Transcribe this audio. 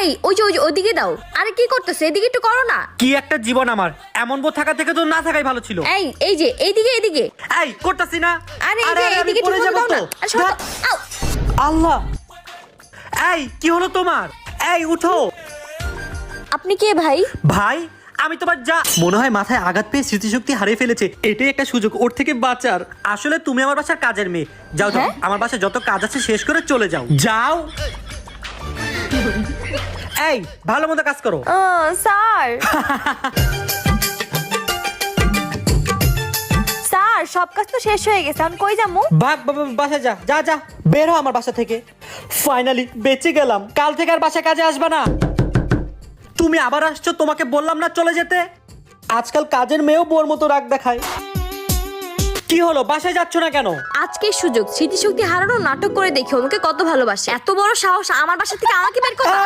এই ওই যে ওইদিকে দাও। আরে কি করতেছে, এদিকে একটু করো না। কি একটা জীবন আমার, এমন বউ থাকা থেকে তো না থাকাই ভালো ছিল। এই যে এইদিকে এই করতাছি না। আরে আরে আমি এইদিকে পড়ে ঠিক যাব দাও তো। না। আরে সরো তো। আউ! আল্লাহ, এই কি হলো তোমার? এই উঠো। আপনি কে ভাই? ভাই আমি তোমার যা, মনে হয় মাথায় আঘাত পেয়ে স্মৃতিশক্তি হারিয়ে ফেলেছে। এটাই একটা সুযোগ ওর থেকে বাঁচার। আসলে তুমি আমার বাসার কাজের মেয়ে। যাও যাও, হ্যাঁ? আমার বাসায় যত কাজ আছে শেষ করে চলে যাও। যাও। এই ভালো মতো কাজ করো। স্যার স্যার সব কাজ তো শেষ হয়ে গেছে, আমি কই যাবো? ভাগ বাসায় যা যা যা, বের হ আমার বাসা থেকে। ফাইনালি বেঁচে গেলাম, কাল থেকে আর বাসায় কাজে আসবে না। তুমি আবার আসছো, তোমাকে বললাম না চলে যেতে। আজকাল কাজের মেয়েও বোর মতো রাগ দেখায়। কি হলো, বাসায় যাচ্ছ না কেন? আজকে সুযোগ, স্মৃতিশক্তি হারানো নাটক করে দেখি আমাকে কত ভালোবাসে। এত বড় সাহস আমার বাসা থেকে আমাকে বের করো।